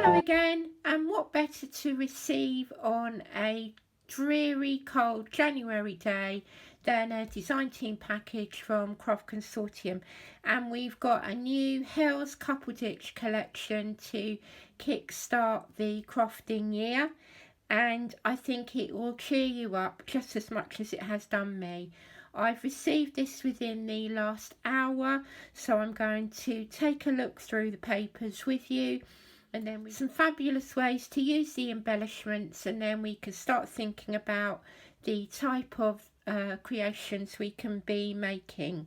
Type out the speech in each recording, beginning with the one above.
Hello again, and what better to receive on a dreary cold January day than a design team package from Craft Consortium. And we've got a new Helz Cuppleditch collection to kickstart the crafting year, and I think it will cheer you up just as much as it has done me. I've received this within the last hour, so I'm going to take a look through the papers with you, and then some fabulous ways to use the embellishments, and then we can start thinking about the type of creations we can be making.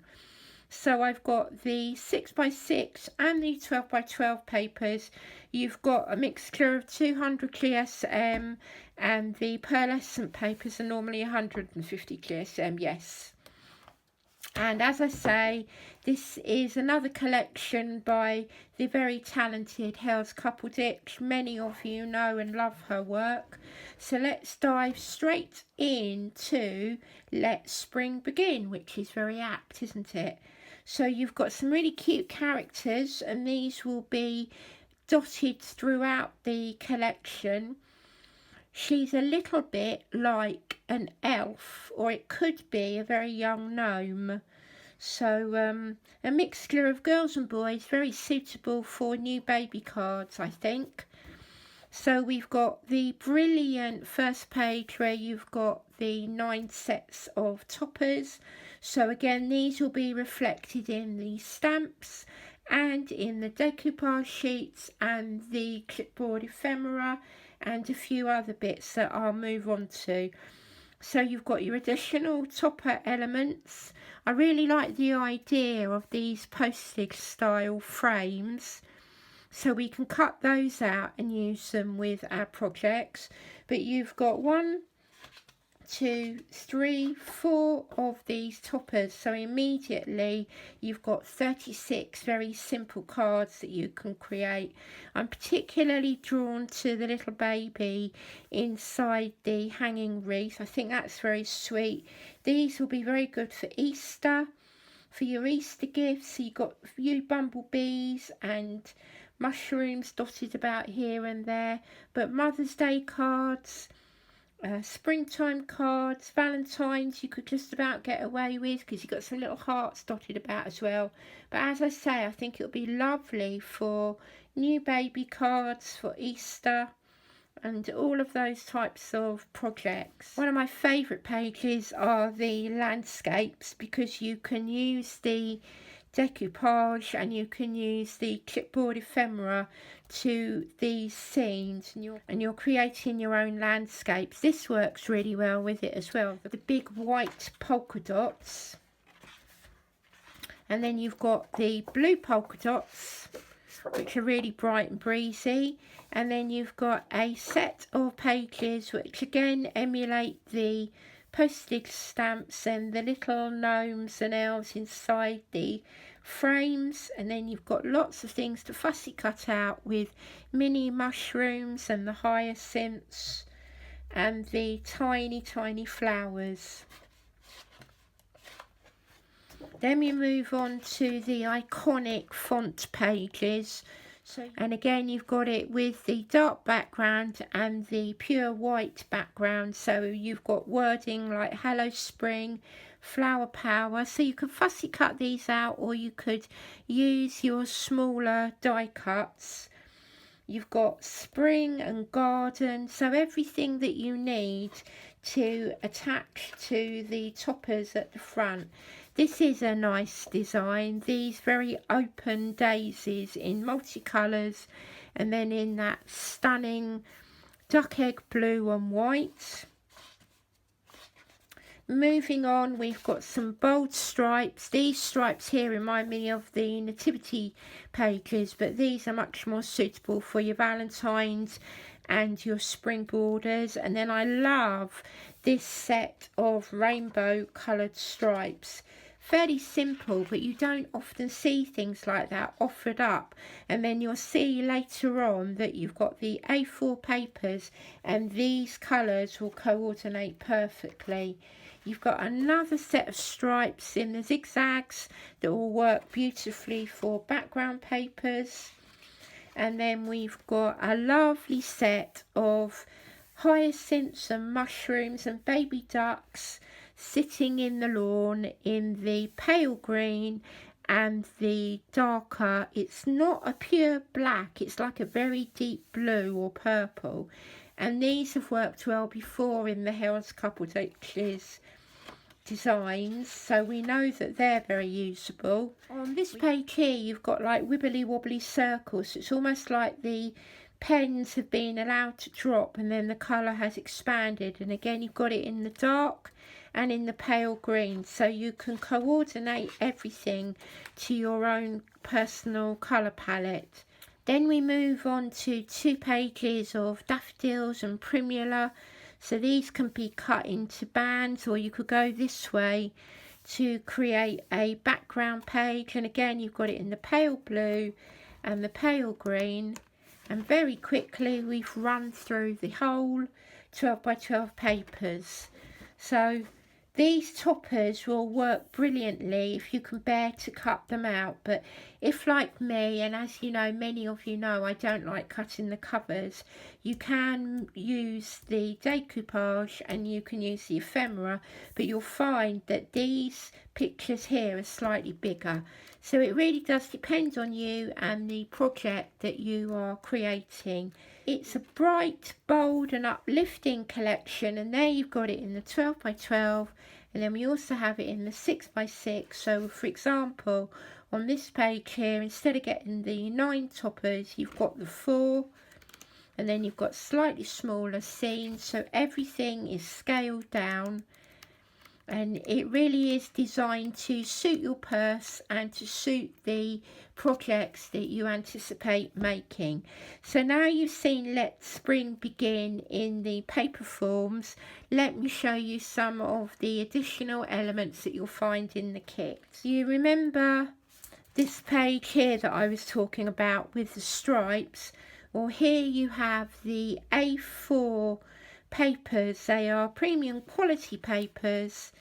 So I've got the 6x6 and the 12x12 papers. You've got a mixture of 200 GSM, and the pearlescent papers are normally 150 GSM, yes. And as I say, this is another collection by the very talented Helz Cuppleditch. Many of you know and love her work. So let's dive straight into Let Spring Begin, which is very apt, isn't it? So you've got some really cute characters, and these will be dotted throughout the collection. She's a little bit like an elf, or it could be a very young gnome. So a mixture of girls and boys, very suitable for new baby cards, I think. So we've got the brilliant first page where you've got the 9 sets of toppers. So again, these will be reflected in the stamps and in the decoupage sheets and the clipboard ephemera and a few other bits that I'll move on to. So you've got your additional topper elements. I really like the idea of these postage style frames, so we can cut those out and use them with our projects. But you've got 1, 2, 3, 4 of these toppers, so immediately you've got 36 very simple cards that you can create. I'm particularly drawn to the little baby inside the hanging wreath. I think that's very sweet. These will be very good for Easter, for your Easter gifts. So you've got a few bumblebees and mushrooms dotted about here and there, but Mother's Day cards, springtime cards, Valentine's you could just about get away with because you've got some little hearts dotted about as well. But as I say, I think it'll be lovely for new baby cards, for Easter, and all of those types of projects. One of my favourite pages are the landscapes, because you can use the decoupage and you can use the clipboard ephemera to these scenes, and you're creating your own landscapes. This works really well with it as well, the big white polka dots, and then you've got the blue polka dots which are really bright and breezy, and then you've got a set of pages which again emulate the postage stamps and the little gnomes and elves inside the frames, and then you've got lots of things to fussy cut out with mini mushrooms and the hyacinths and the tiny flowers. Then we move on to the iconic font pages. And again, you've got it with the dark background and the pure white background. So you've got wording like Hello Spring, Flower Power. So you can fussy cut these out, or you could use your smaller die cuts. You've got spring and garden, so everything that you need to attach to the toppers at the front. This is a nice design, these very open daisies in multicolours, and then in that stunning duck egg blue and white. Moving on, we've got some bold stripes. These stripes here remind me of the nativity pages, but these are much more suitable for your Valentines and your spring borders. And then I love this set of rainbow coloured stripes. Fairly simple, but you don't often see things like that offered up. And then you'll see later on that you've got the A4 papers, and these colours will coordinate perfectly. You've got another set of stripes in the zigzags that will work beautifully for background papers. And then we've got a lovely set of hyacinths and mushrooms and baby ducks sitting in the lawn in the pale green and the darker, it's not a pure black, it's like a very deep blue or purple. And these have worked well before in the Helz Cuppleditch's designs, so we know that they're very usable. On this page here you've got like wibbly wobbly circles. It's almost like the pens have been allowed to drop and then the colour has expanded, and again you've got it in the dark and in the pale green, so you can coordinate everything to your own personal colour palette. Then we move on to 2 pages of daffodils and primula. So these can be cut into bands, or you could go this way to create a background page. And again, you've got it in the pale blue and the pale green. And very quickly, we've run through the whole 12 by 12 papers. So these toppers will work brilliantly if you can bear to cut them out, but if, like me, and as you know, many of you know, I don't like cutting the covers, you can use the decoupage and you can use the ephemera, but you'll find that these pictures here are slightly bigger. So it really does depend on you and the project that you are creating. It's a bright, bold and uplifting collection, and there you've got it in the 12 by 12, and then we also have it in the 6 by 6. So for example, on this page here, instead of getting the 9 toppers, you've got the 4, and then you've got slightly smaller scenes, so everything is scaled down. And it really is designed to suit your purse and to suit the projects that you anticipate making. So now you've seen Let Spring Begin in the paper forms, let me show you some of the additional elements that you'll find in the kit. You remember this page here that I was talking about with the stripes? Well, here you have the A4 papers. They are premium quality papers,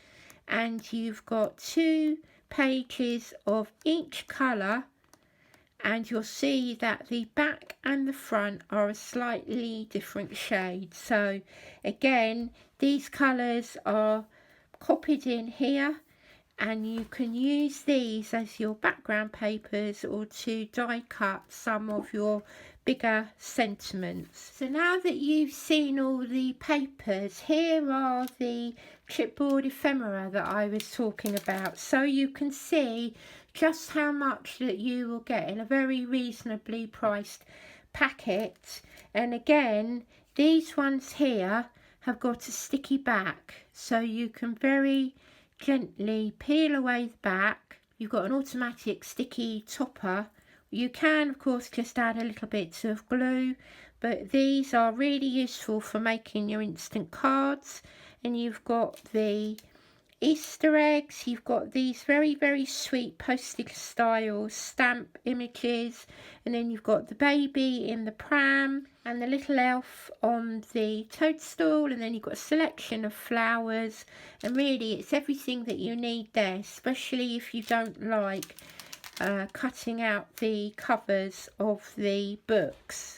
and you've got 2 pages of each colour, and you'll see that the back and the front are a slightly different shade. So again, these colours are copied in here, and you can use these as your background papers or to die cut some of your bigger sentiments. So now that you've seen all the papers, here are the chipboard ephemera that I was talking about, so you can see just how much that you will get in a very reasonably priced packet. And again, these ones here have got a sticky back, so you can very gently peel away the back. You've got an automatic sticky topper. You can of course just add a little bit of glue, but these are really useful for making your instant cards. And you've got the Easter eggs, you've got these very sweet postage style stamp images, and then you've got the baby in the pram and the little elf on the toadstool, and then you've got a selection of flowers, and really it's everything that you need there, especially if you don't like cutting out the covers of the books.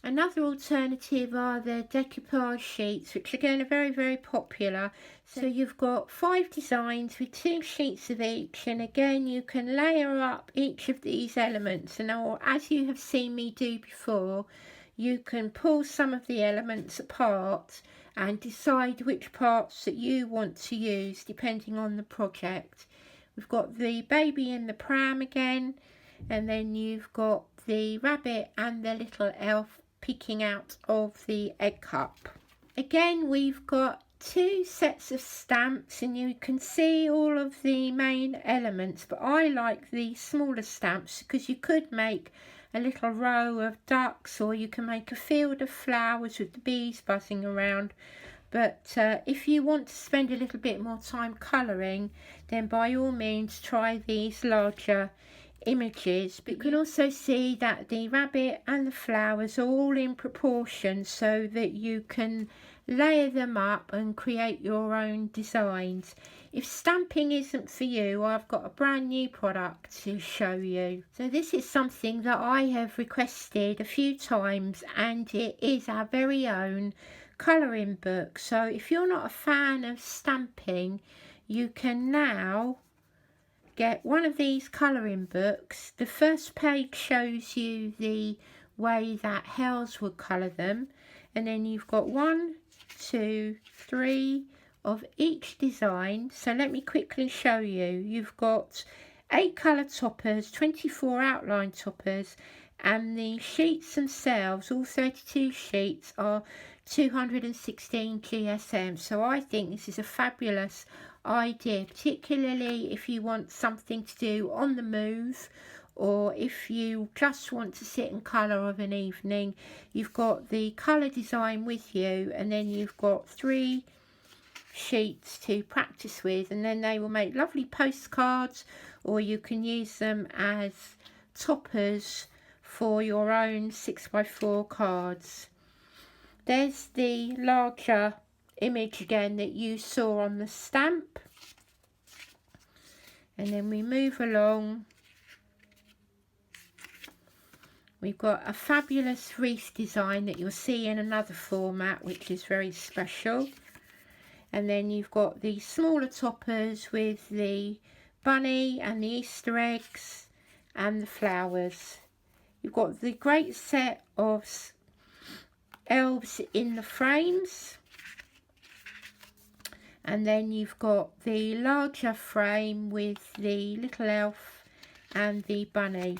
Another alternative are the decoupage sheets, which again are very popular. So you've got 5 designs with 2 sheets of each, and again you can layer up each of these elements, and as you have seen me do before, you can pull some of the elements apart and decide which parts that you want to use depending on the project. We've got the baby in the pram again, and then you've got the rabbit and the little elf peeking out of the egg cup. Again, we've got 2 sets of stamps, and you can see all of the main elements, but I like the smaller stamps because you could make a little row of ducks, or you can make a field of flowers with the bees buzzing around. But if you want to spend a little bit more time colouring, then by all means try these larger images, but you can also see that the rabbit and the flowers are all in proportion so that you can layer them up and create your own designs. If stamping isn't for you, I've got a brand new product to show you. So this is something that I have requested a few times, and it is our very own colouring book. So if you're not a fan of stamping, you can now get one of these colouring books. The first page shows you the way that Helz would colour them, and then you've got 1, 2, 3 of each design. So let me quickly show you. You've got 8 colour toppers, 24 outline toppers, and the sheets themselves, all 32 sheets, are 216 GSM. So I think this is a fabulous idea, particularly if you want something to do on the move, or if you just want to sit and colour of an evening. You've got the colour design with you, and then you've got 3 sheets to practice with, and then they will make lovely postcards, or you can use them as toppers for your own 6x4 cards. There's the larger image again that you saw on the stamp, and then we move along. We've got a fabulous wreath design that you'll see in another format, which is very special. And then you've got the smaller toppers with the bunny and the Easter eggs and the flowers. You've got the great set of elves in the frames. And then you've got the larger frame with the little elf and the bunny.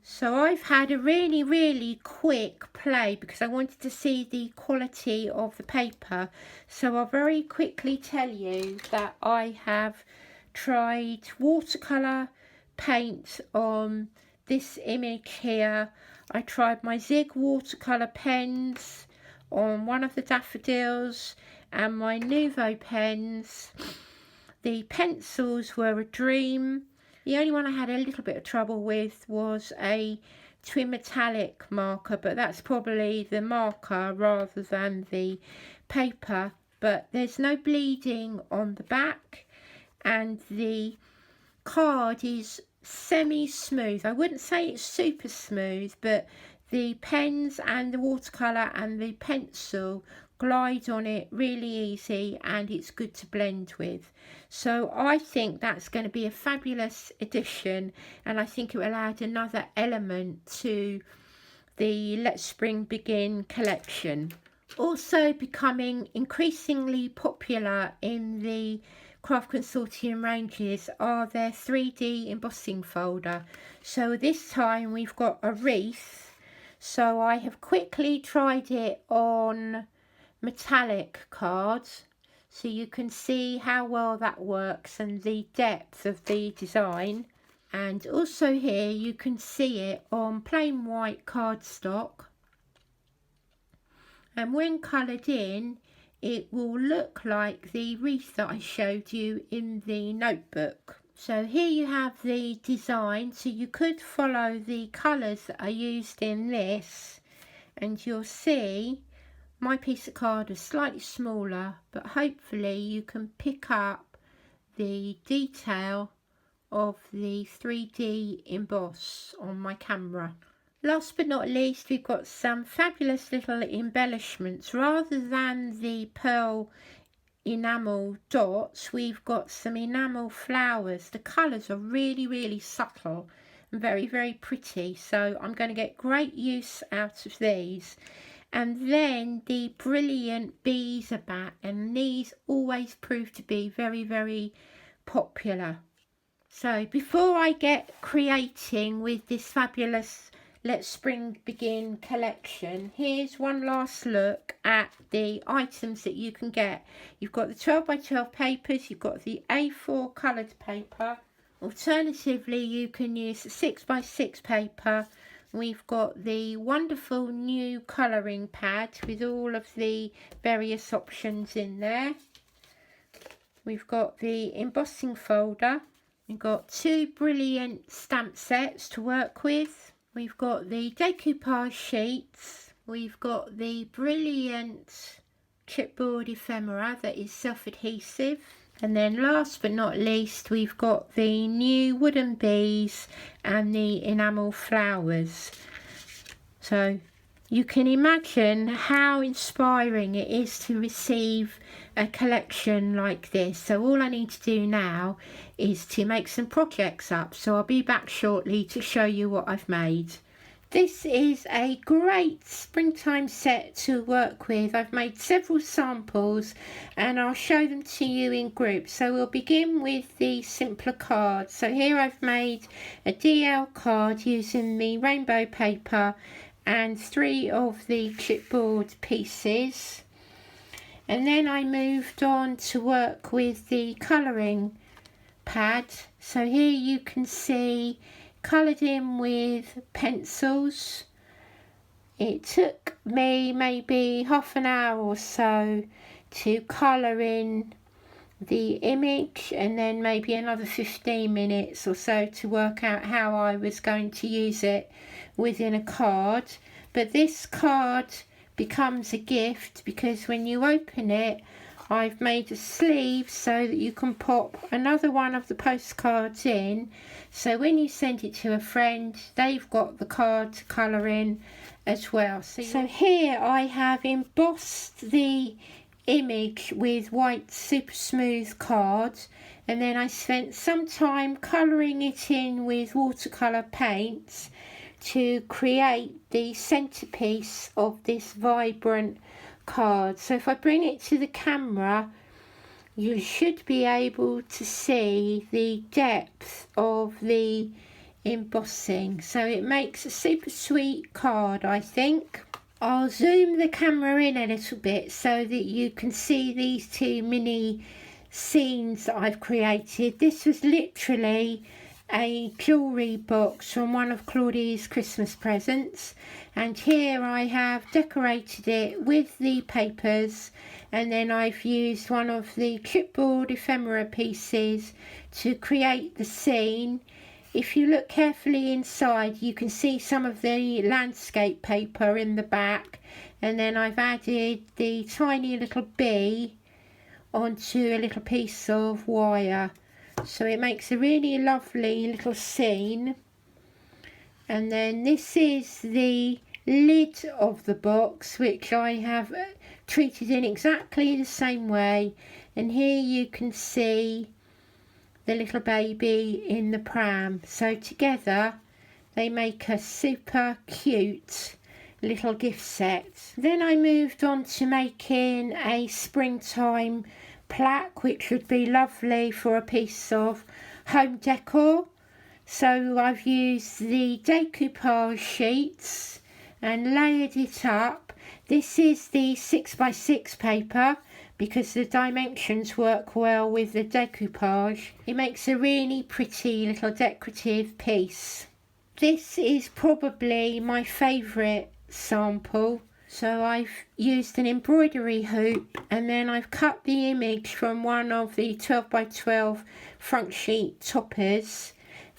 So I've had a really quick play because I wanted to see the quality of the paper. So I'll very quickly tell you that I have tried watercolour paint on this image here. I tried my Zig watercolour pens on one of the daffodils and my Nouveau pens. The pencils were a dream. The only one I had a little bit of trouble with was a twin metallic marker, but that's probably the marker rather than the paper. But there's no bleeding on the back, and the card is semi-smooth. I wouldn't say it's super smooth, but the pens and the watercolour and the pencil glide on it really easy, and it's good to blend with. So I think that's going to be a fabulous addition, and I think it will add another element to the Let Spring Begin collection. Also becoming increasingly popular in the Craft Consortium ranges are their 3D embossing folder. So this time we've got a wreath. So I have quickly tried it on metallic cards, so you can see how well that works and the depth of the design. And also here you can see it on plain white cardstock, and when coloured in it will look like the wreath that I showed you in the notebook. So here you have the design, so you could follow the colours that are used in this, and you'll see my piece of card is slightly smaller, but hopefully you can pick up the detail of the 3D emboss on my camera. Last but not least, we've got some fabulous little embellishments. Rather than the pearl enamel dots, we've got some enamel flowers. The colours are really subtle and very pretty, so I'm going to get great use out of these. And then the brilliant bees are back, and these always prove to be very popular. So before I get creating with this fabulous Let Spring Begin collection, here's one last look at the items that you can get. You've got the 12x12 papers, you've got the A4 coloured paper. Alternatively, you can use the 6x6 paper. We've got the wonderful new colouring pad with all of the various options in there. We've got the embossing folder We've got two brilliant stamp sets to work with. We've got the decoupage sheets. We've got the brilliant chipboard ephemera that is self-adhesive. And then last but not least, we've got the new wooden bees and the enamel flowers. So you can imagine how inspiring it is to receive a collection like this. So all I need to do now is to make some projects up. So I'll be back shortly to show you what I've made. This is a great springtime set to work with. I've made several samples and I'll show them to you in groups. So we'll begin with the simpler cards. So here I've made a DL card using the rainbow paper and 3 of the chipboard pieces, and then I moved on to work with the colouring pad. So here you can see coloured in with pencils. It took me maybe half an hour or so to colour in the image, and then maybe another 15 minutes or so to work out how I was going to use it within a card. But this card becomes a gift because when you open it, I've made a sleeve so that you can pop another one of the postcards in, so when you send it to a friend, they've got the card to colour in as well. So here I have embossed the image with white super smooth card, and then I spent some time colouring it in with watercolour paints to create the centerpiece of this vibrant card. So if I bring it to the camera, you should be able to see the depth of the embossing. So it makes a super sweet card, I think. I'll zoom the camera in a little bit so that you can see these 2 mini scenes that I've created. This was literally a jewellery box from one of Claudie's Christmas presents, and here I have decorated it with the papers, and then I've used one of the chipboard ephemera pieces to create the scene. If you look carefully inside, you can see some of the landscape paper in the back, and then I've added the tiny little bee onto a little piece of wire. So it makes a really lovely little scene. And then this is the lid of the box, which I have treated in exactly the same way. And here you can see the little baby in the pram. So together they make a super cute little gift set. Then I moved on to making a springtime plaque, which would be lovely for a piece of home decor. So I've used the decoupage sheets and layered it up. This is the 6x6 paper because the dimensions work well with the decoupage. It makes a really pretty little decorative piece. This is probably my favourite sample. So I've used an embroidery hoop, and then I've cut the image from one of the 12x12 front sheet toppers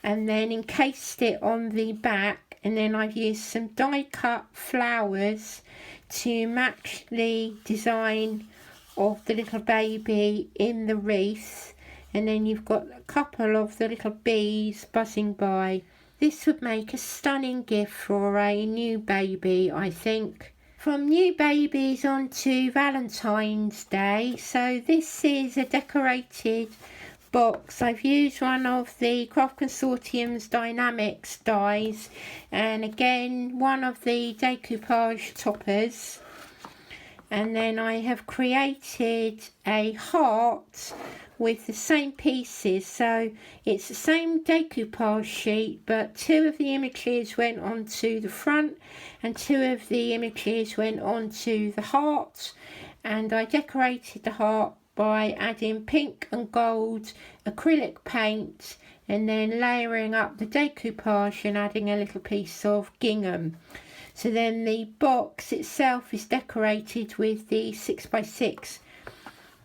and then encased it on the back, and then I've used some die cut flowers to match the design of the little baby in the wreath, and then you've got a couple of the little bees buzzing by. This would make a stunning gift for a new baby, I think. From new babies on to Valentine's Day. So this is a decorated box. I've used one of the Craft Consortium's Dynamics dies, and again one of the decoupage toppers, and then I have created a heart with the same pieces. So it's the same decoupage sheet, but 2 of the images went onto the front and 2 of the images went onto the heart, and I decorated the heart by adding pink and gold acrylic paint and then layering up the decoupage and adding a little piece of gingham. So then the box itself is decorated with the 6x6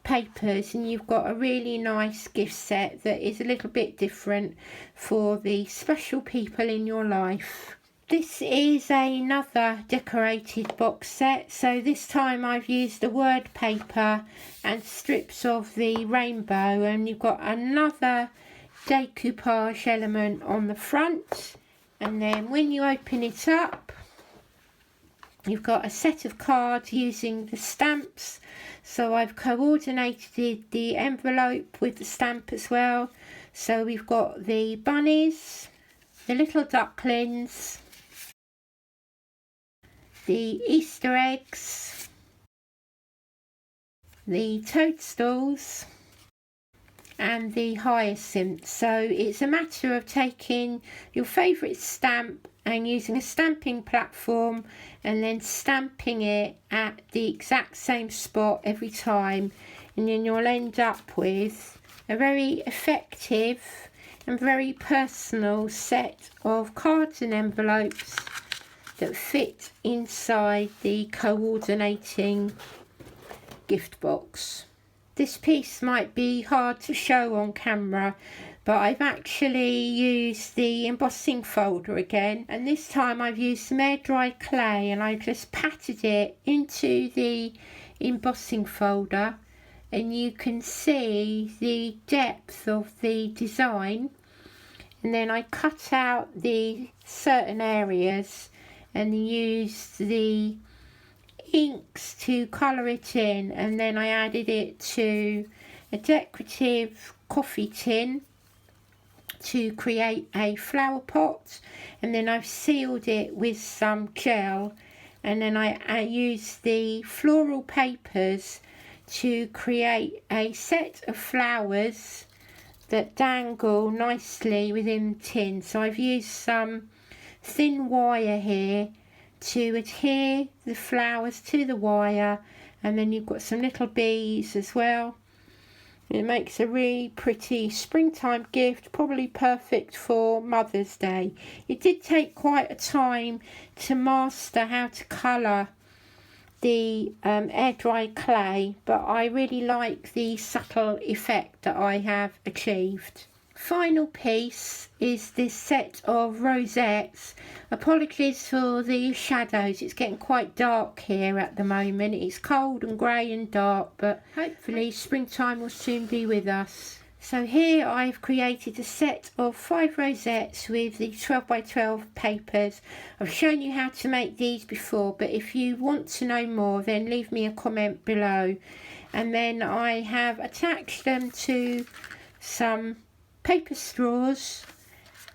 papers, and you've got a really nice gift set that is a little bit different for the special people in your life. This is another decorated box set, so this time I've used the word paper and strips of the rainbow, and you've got another decoupage element on the front, and then when you open it up you've got a set of cards using the stamps. So I've coordinated the envelope with the stamp as well. So we've got the bunnies, the little ducklings, the Easter eggs, the toadstools, and the hyacinth. So it's a matter of taking your favourite stamp and using a stamping platform and then stamping it at the exact same spot every time, and then you'll end up with a very effective and very personal set of cards and envelopes that fit inside the coordinating gift box. This piece might be hard to show on camera, but I've actually used the embossing folder again, and this time I've used some air dried clay and I've just patted it into the embossing folder, and you can see the depth of the design. And then I cut out the certain areas and used the inks to colour it in, and then I added it to a decorative coffee tin to create a flower pot, and then I've sealed it with some gel, and then I used the floral papers to create a set of flowers that dangle nicely within the tin. So I've used some thin wire here to adhere the flowers to the wire, and then you've got some little bees as well. It makes a really pretty springtime gift, probably perfect for Mother's Day. It did take quite a time to master how to colour the air dry clay, but I really like the subtle effect that I have achieved. Final piece is this set of rosettes. Apologies for the shadows, it's getting quite dark here at the moment. It's cold and grey and dark, but hopefully springtime will soon be with us. So here I've created a set of 5 rosettes with the 12 by 12 papers. I've shown you how to make these before, but if you want to know more then leave me a comment below. And then I have attached them to some paper straws,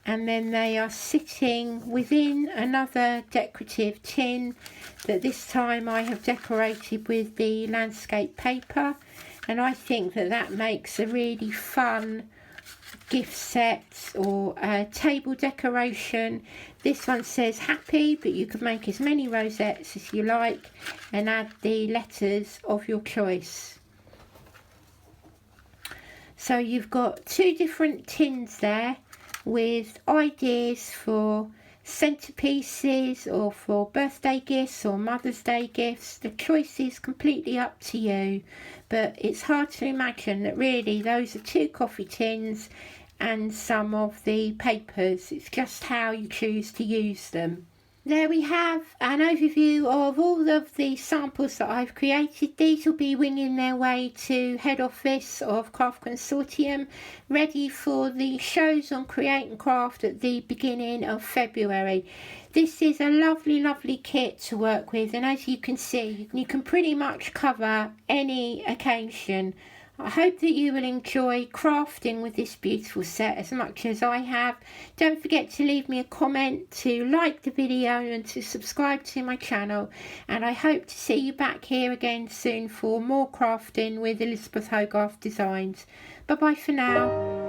and then they are sitting within another decorative tin that this time I have decorated with the landscape paper, and I think that that makes a really fun gift set or a table decoration. This one says happy, but you can make as many rosettes as you like and add the letters of your choice. So you've got 2 different tins there with ideas for centerpieces or for birthday gifts or Mother's Day gifts. The choice is completely up to you, but it's hard to imagine that really those are 2 coffee tins and some of the papers. It's just how you choose to use them. There we have an overview of all of the samples that I've created. These will be winging their way to head office of Craft Consortium, ready for the shows on Create and Craft at the beginning of February. This is a lovely kit to work with, and as you can see, you can pretty much cover any occasion. I hope that you will enjoy crafting with this beautiful set as much as I have. Don't forget to leave me a comment, to like the video and to subscribe to my channel. And I hope to see you back here again soon for more crafting with Elisabeth Hogarth Designs. Bye bye for now.